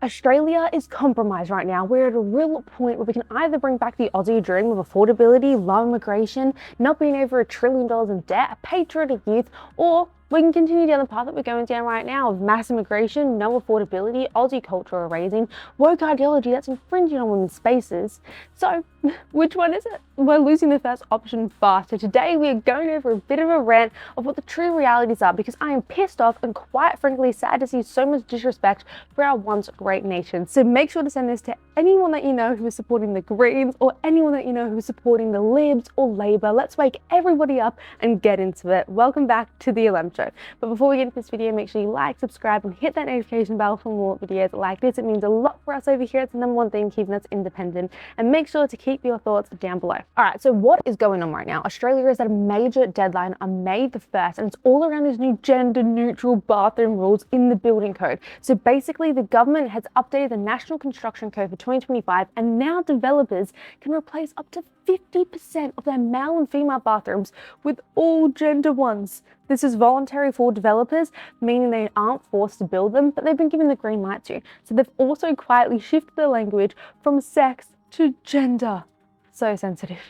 Australia is compromised right now. We're at a real point where we can either bring back the Aussie dream of affordability, low immigration, not being over $1 trillion in debt, a patriotic youth, or we can continue down the path that we're going down right now of mass immigration, no affordability, Aussie culture erasing, woke ideology that's infringing on women's spaces. So, which one is it? We're losing the first option fast. So today we are going over a bit of a rant of what the true realities are, because I am pissed off and quite frankly sad to see so much disrespect for our once great nation. So make sure to send this to anyone that you know who is supporting the Greens, or anyone that you know who is supporting the Libs or Labour. Let's wake everybody up and get into it. Welcome back to the LM Show. But before we get into this video, make sure you like, subscribe, and hit that notification bell for more videos like this. It means a lot for us over here. It's the #1 thing keeping us independent. And make sure to keep your thoughts down below. All right, so what is going on right now? Australia is at a major deadline on May the 1st, and it's all around these new gender-neutral bathroom rules in the building code. So basically, the government has updated the National Construction Code for 2025, and now developers can replace up to 50% of their male and female bathrooms with all gender ones. This is voluntary for developers, meaning they aren't forced to build them, but they've been given the green light to. So they've also quietly shifted the language from sex to gender. So sensitive.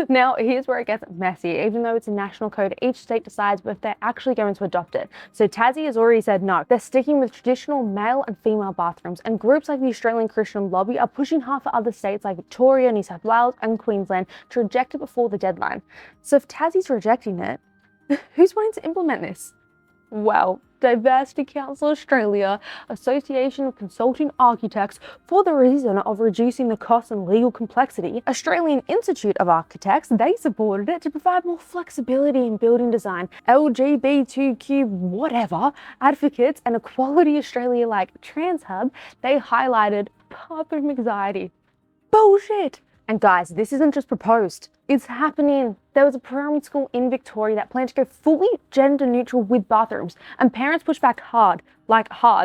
Now, here's where it gets messy. Even though it's a national code, each state decides if they're actually going to adopt it. So Tassie has already said no. They're sticking with traditional male and female bathrooms, and groups like the Australian Christian Lobby are pushing hard for other states like Victoria, New South Wales, and Queensland to reject it before the deadline. So if Tassie's rejecting it, who's wanting to implement this? Well, Diversity Council Australia, Association of Consulting Architects, for the reason of reducing the cost and legal complexity. Australian Institute of Architects, they supported it to provide more flexibility in building design. LGBTQ whatever advocates and Equality Australia like Trans Hub, they highlighted bathroom anxiety. Bullshit! And guys, this isn't just proposed, it's happening. There was a primary school in Victoria that planned to go fully gender neutral with bathrooms, and parents pushed back hard,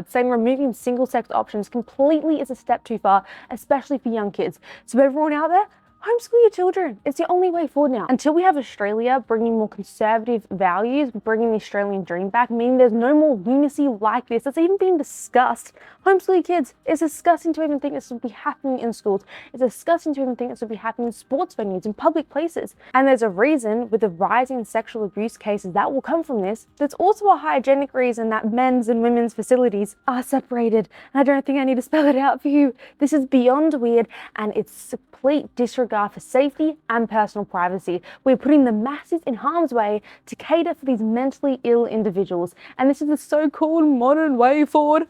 saying removing single-sex options completely is a step too far, especially for young kids. So everyone out there, homeschool your children. It's the only way forward now. Until we have Australia bringing more conservative values, bringing the Australian dream back, meaning there's no more lunacy like this that's even being discussed. Homeschool your kids. It's disgusting to even think this would be happening in schools. It's disgusting to even think this would be happening in sports venues, in public places. And there's a reason, with the rising sexual abuse cases that will come from this, there's also a hygienic reason that men's and women's facilities are separated. And I don't think I need to spell it out for you. This is beyond weird, and it's complete disregard for safety and personal privacy. We're putting the masses in harm's way to cater for these mentally ill individuals. And this is the so-called modern way forward.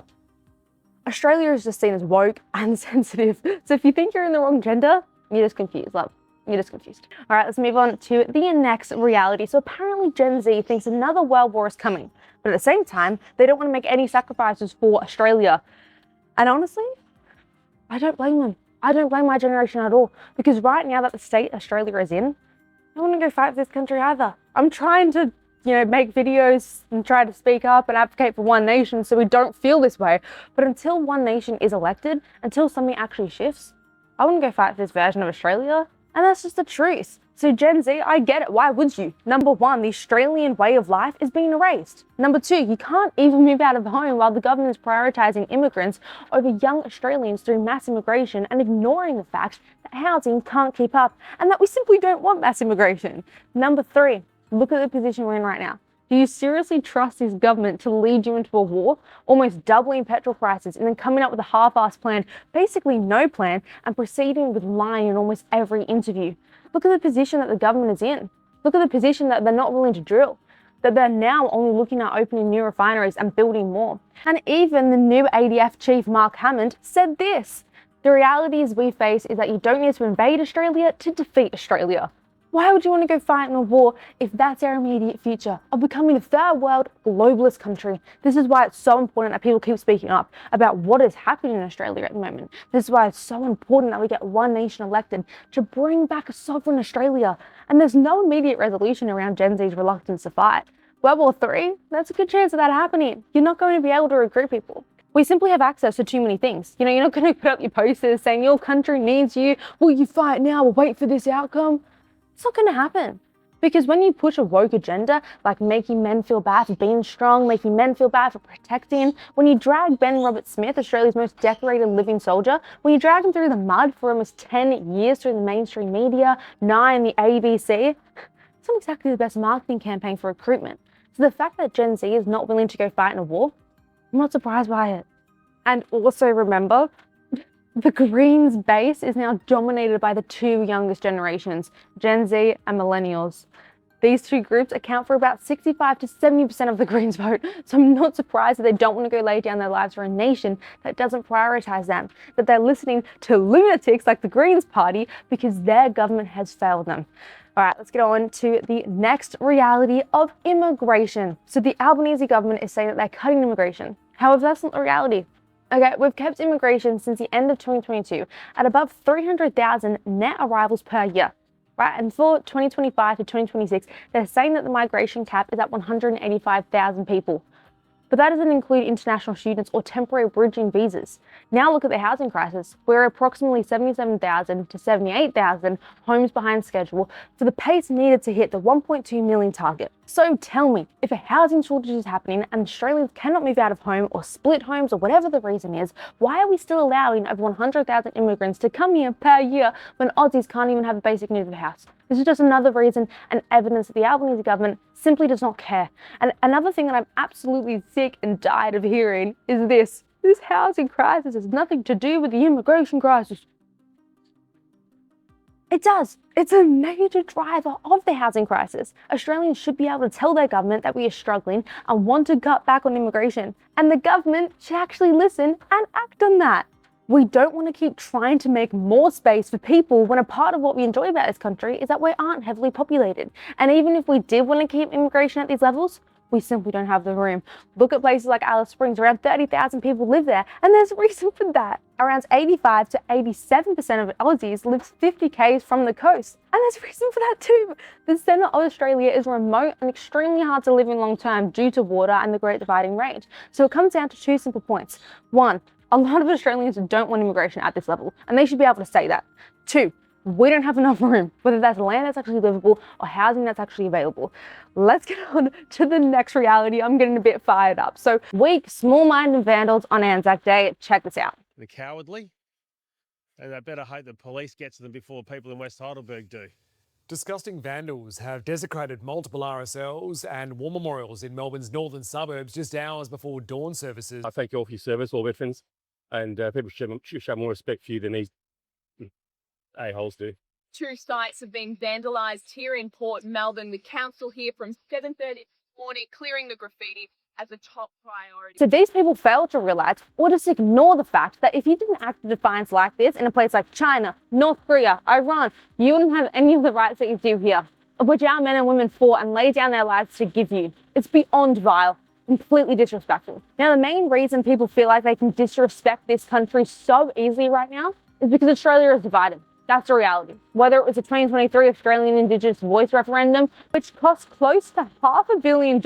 Australia is just seen as woke and sensitive. So if you think you're in the wrong gender, you're just confused, love. You're just confused. All right, let's move on to the next reality. So apparently Gen Z thinks another world war is coming, but at the same time, they don't want to make any sacrifices for Australia. And honestly, I don't blame them. I don't blame my generation at all, because right now that the state Australia is in, I don't want to go fight for this country either. I'm trying to, make videos and try to speak up and advocate for one nation so we don't feel this way. But until one nation is elected, until something actually shifts, I wouldn't go fight for this version of Australia. And that's just the truth. So Gen Z, I get it. Why would you? Number one, the Australian way of life is being erased. Number two, you can't even move out of home while the government is prioritising immigrants over young Australians through mass immigration and ignoring the fact that housing can't keep up and that we simply don't want mass immigration. Number three, look at the position we're in right now. Do you seriously trust this government to lead you into a war, almost doubling petrol prices and then coming up with a half-assed plan, basically no plan, and proceeding with lying in almost every interview? Look at the position that the government is in. Look at the position that they're not willing to drill, that they're now only looking at opening new refineries and building more. And even the new ADF chief, Mark Hammond, said this: the realities we face is that you don't need to invade Australia to defeat Australia. Why would you want to go fight in a war if that's our immediate future of becoming a third world globalist country? This is why it's so important that people keep speaking up about what is happening in Australia at the moment. This is why it's so important that we get one nation elected to bring back a sovereign Australia. And there's no immediate resolution around Gen Z's reluctance to fight. World War III, that's a good chance of that happening. You're not going to be able to recruit people. We simply have access to too many things. You're not going to put up your posters saying your country needs you. Will you fight now or wait for this outcome? It's not going to happen. Because when you push a woke agenda, like making men feel bad for being strong, making men feel bad for protecting, when you drag Ben Roberts-Smith, Australia's most decorated living soldier, when you drag him through the mud for almost 10 years through the mainstream media, 9 the ABC, it's not exactly the best marketing campaign for recruitment. So the fact that Gen Z is not willing to go fight in a war, I'm not surprised by it. And also remember, the Greens base is now dominated by the two youngest generations, Gen Z and Millennials. These two groups account for about 65 to 70% of the Greens vote, so I'm not surprised that they don't want to go lay down their lives for a nation that doesn't prioritise them, that they're listening to lunatics like the Greens Party because their government has failed them. All right, let's get on to the next reality of immigration. So the Albanese government is saying that they're cutting immigration. However, that's not the reality. Okay, we've kept immigration since the end of 2022 at above 300,000 net arrivals per year, right? And for 2025 to 2026, they're saying that the migration cap is at 185,000 people. But that doesn't include international students or temporary bridging visas. Now look at the housing crisis. We're approximately 77,000 to 78,000 homes behind schedule for the pace needed to hit the 1.2 million target. So tell me, if a housing shortage is happening and Australians cannot move out of home or split homes or whatever the reason is, why are we still allowing over 100,000 immigrants to come here per year when Aussies can't even have a basic need of a house? This is just another reason and evidence that the Albanese government simply does not care. And another thing that I'm absolutely sick and tired of hearing is this. This housing crisis has nothing to do with the immigration crisis. It does. It's a major driver of the housing crisis. Australians should be able to tell their government that we are struggling and want to cut back on immigration. And the government should actually listen and act on that. We don't want to keep trying to make more space for people when a part of what we enjoy about this country is that we aren't heavily populated. And even if we did want to keep immigration at these levels, we simply don't have the room. Look at places like Alice Springs, around 30,000 people live there, and there's a reason for that. Around 85 to 87% of Aussies live 50 k's from the coast, and there's a reason for that too. The centre of Australia is remote and extremely hard to live in long term due to water and the Great Dividing Range. So it comes down to two simple points. One, a lot of Australians don't want immigration at this level, and they should be able to say that. Two, we don't have enough room, whether that's land that's actually livable or housing that's actually available. Let's get on to the next reality. I'm getting a bit fired up. So, weak, small-minded vandals on Anzac Day. Check this out. The cowardly, and I better hope the police get to them before people in West Heidelberg do. Disgusting vandals have desecrated multiple RSLs and war memorials in Melbourne's northern suburbs just hours before dawn services. I thank you all for your service, all veterans, and people should show more respect for you than these a-holes do. Two sites have been vandalised here in Port Melbourne, with council here from 7:30 this morning clearing the graffiti as a top priority. So these people fail to realise or just ignore the fact that if you didn't act in defiance like this in a place like China, North Korea, Iran, you wouldn't have any of the rights that you do here, of which our men and women fought and laid down their lives to give you. It's beyond vile. Completely disrespectful. Now, the main reason people feel like they can disrespect this country so easily right now is because Australia is divided. That's the reality. Whether it was the 2023 Australian Indigenous Voice referendum, which cost close to $500 million,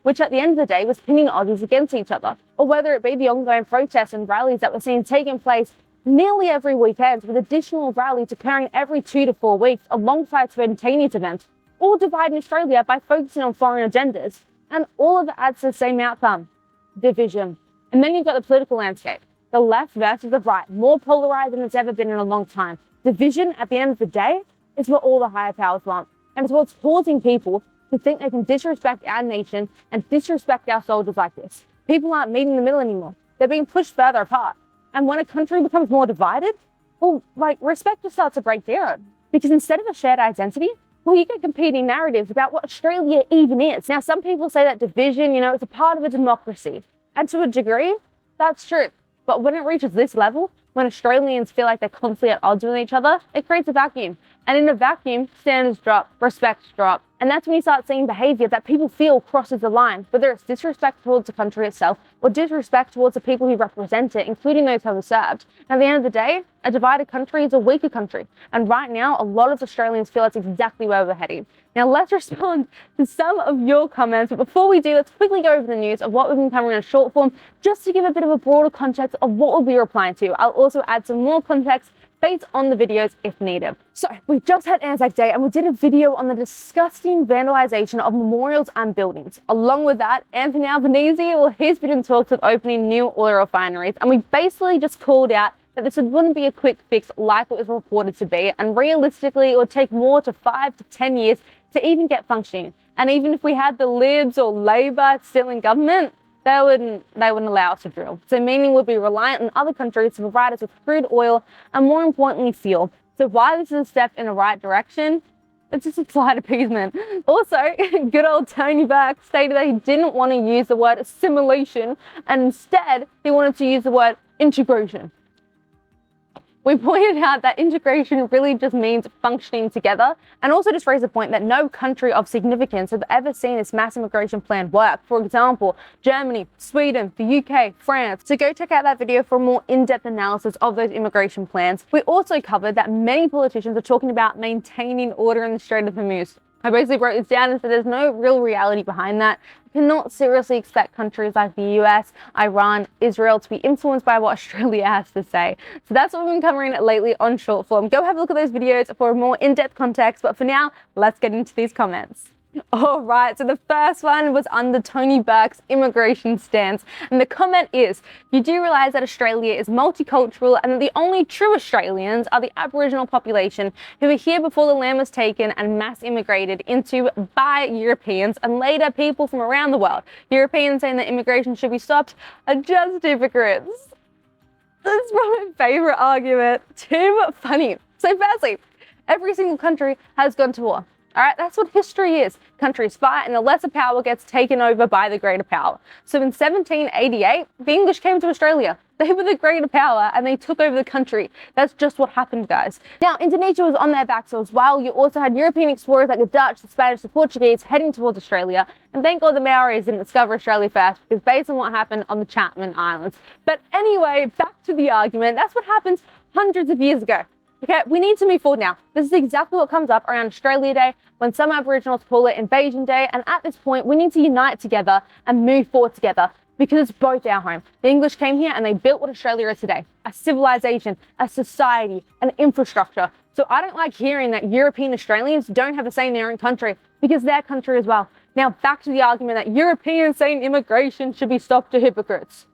which at the end of the day was pinning Aussies against each other, or whether it be the ongoing protests and rallies that we're seeing taking place nearly every weekend, with additional rallies occurring every 2 to 4 weeks alongside spontaneous events, all dividing Australia by focusing on foreign agendas. And all of it adds to the same outcome: division. And then you've got the political landscape. The left versus the right, more polarized than it's ever been in a long time. Division, at the end of the day, is what all the higher powers want. And it's what's causing people to think they can disrespect our nation and disrespect our soldiers like this. People aren't meeting in the middle anymore. They're being pushed further apart. And when a country becomes more divided, well, respect just starts to break down. Because instead of a shared identity, well, you get competing narratives about what Australia even is. Now, some people say that division, is a part of a democracy. And to a degree, that's true. But when it reaches this level, when Australians feel like they're constantly at odds with each other, it creates a vacuum. And in a vacuum, standards drop, respect drop. And that's when you start seeing behaviour that people feel crosses the line, whether it's disrespect towards the country itself or disrespect towards the people who represent it, including those who have served. At the end of the day, a divided country is a weaker country. And right now, a lot of Australians feel that's exactly where we're heading. Now, let's respond to some of your comments. But before we do, let's quickly go over the news of what we've been covering in short form, just to give a bit of a broader context of what we'll be replying to. I'll also add some more context based on the videos if needed. So we just had Anzac Day and we did a video on the disgusting vandalization of memorials and buildings. Along with that, Anthony Albanese, well, he's been in talks of opening new oil refineries, and we basically just called out that this wouldn't be a quick fix like it was reported to be, and realistically it would take more to 5 to 10 years to even get functioning. And even if we had the Libs or Labor still in government, they wouldn't allow us to drill. So meaning we'd be reliant on other countries to provide us with crude oil and, more importantly, fuel. So while this is a step in the right direction, it's just a slight appeasement. Also, good old Tony Burke stated that he didn't want to use the word assimilation, and instead he wanted to use the word integration. We pointed out that integration really just means functioning together, and also just raised the point that no country of significance have ever seen this mass immigration plan work. For example, Germany, Sweden, the UK, France. So go check out that video for a more in-depth analysis of those immigration plans. We also covered that many politicians are talking about maintaining order in the Strait of Hormuz. I basically broke this down and said there's no real reality behind that. You cannot seriously expect countries like the US, Iran, Israel to be influenced by what Australia has to say. So that's what we've been covering lately on short form. Go have a look at those videos for a more in-depth context, but for now, let's get into these comments. All right, so the first one was under Tony Burke's immigration stance. And the comment is, you do realise that Australia is multicultural and that the only true Australians are the Aboriginal population who were here before the land was taken and mass immigrated into by Europeans and later people from around the world. Europeans saying that immigration should be stopped are just hypocrites. That's my favourite argument. Too funny. So firstly, every single country has gone to war. All right, that's what history is. Countries fight and the lesser power gets taken over by the greater power. So in 1788, the English came to Australia. They were the greater power and they took over the country. That's just what happened, guys. Now, Indonesia was on their backs as well. You also had European explorers like the Dutch, the Spanish, the Portuguese heading towards Australia. And thank God the Maoris didn't discover Australia first, because based on what happened on the Chapman Islands. But anyway, back to the argument. That's what happens hundreds of years ago. Okay, we need to move forward now. This is exactly what comes up around Australia Day, when some Aboriginals call it Invasion Day. And at this point, we need to unite together and move forward together, because it's both our home. The English came here and they built what Australia is today: a civilization, a society, an infrastructure. So I don't like hearing that European Australians don't have a say in their own country, because their country as well. Now back to the argument that Europeans saying immigration should be stopped are hypocrites.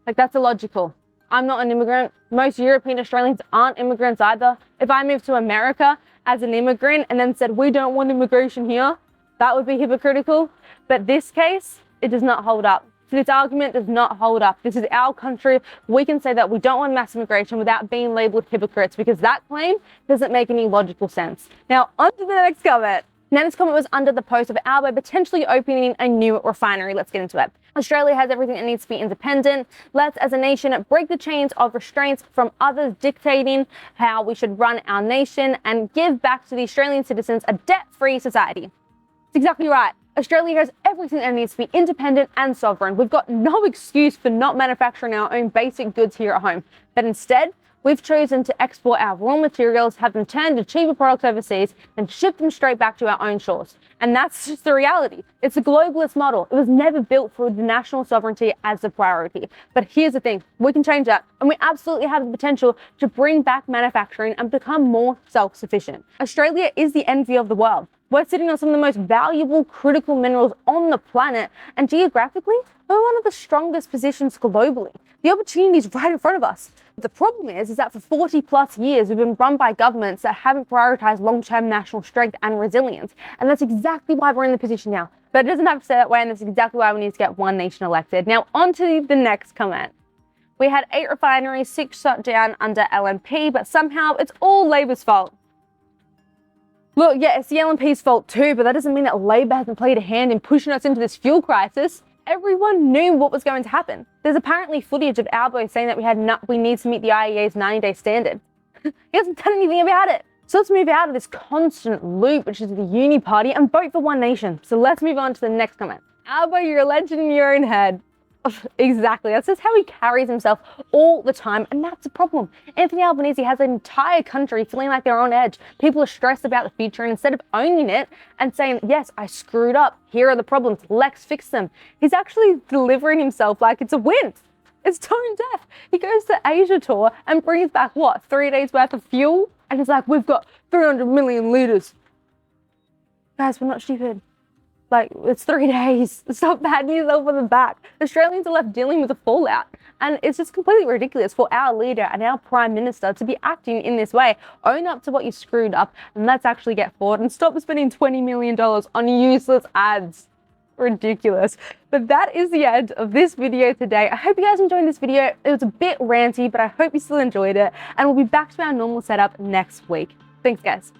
Like, that's illogical. I'm not an immigrant. Most European Australians aren't immigrants either. If I moved to America as an immigrant and then said, we don't want immigration here, that would be hypocritical. But this case, it does not hold up. So this argument does not hold up. This is our country. We can say that we don't want mass immigration without being labelled hypocrites, because that claim doesn't make any logical sense. Now, on to the next comment. Now, this comment was under the post of Albo potentially opening a new refinery. Let's get into it. Australia has everything it needs to be independent. Let's, as a nation, break the chains of restraints from others dictating how we should run our nation and give back to the Australian citizens a debt-free society. It's exactly right. Australia has everything that needs to be independent and sovereign. We've got no excuse for not manufacturing our own basic goods here at home. But instead, we've chosen to export our raw materials, have them turned to cheaper products overseas, and ship them straight back to our own shores. And that's just the reality. It's a globalist model. It was never built for the national sovereignty as a priority. But here's the thing, we can change that. And we absolutely have the potential to bring back manufacturing and become more self-sufficient. Australia is the envy of the world. We're sitting on some of the most valuable critical minerals on the planet. And geographically, we're one of the strongest positions globally. The opportunity is right in front of us. The problem is that for 40 plus years, we've been run by governments that haven't prioritized long-term national strength and resilience. And that's exactly why we're in the position now. But it doesn't have to stay that way, and that's exactly why we need to get one nation elected. Now, on to the next comment. We had 8 refineries, 6 shut down under LNP, but somehow it's all Labor's fault. Look, yeah, it's the LNP's fault too, but that doesn't mean that Labor hasn't played a hand in pushing us into this fuel crisis. Everyone knew what was going to happen. There's apparently footage of Albo saying that we need to meet the IEA's 90-day standard. He hasn't done anything about it. So let's move out of this constant loop, which is the uni party, and vote for one nation. So let's move on to the next comment. Albo, you're a legend in your own head. Exactly, that's just how he carries himself all the time, and that's a problem. Anthony Albanese has an entire country feeling like they're on edge. People are stressed about the future, and instead of owning it and saying, yes, I screwed up, here are the problems, let's fix them, he's actually delivering himself like it's a win. It's tone deaf. He goes to Asia tour and brings back, what, 3 days worth of fuel? And he's like, we've got 300 million litres. Guys, we're not stupid. Like, it's 3 days. Stop patting yourself on the back. Australians are left dealing with the fallout. And it's just completely ridiculous for our leader and our prime minister to be acting in this way. Own up to what you screwed up and let's actually get forward and stop spending $20 million on useless ads. Ridiculous. But that is the end of this video today. I hope you guys enjoyed this video. It was a bit ranty, but I hope you still enjoyed it. And we'll be back to our normal setup next week. Thanks, guys.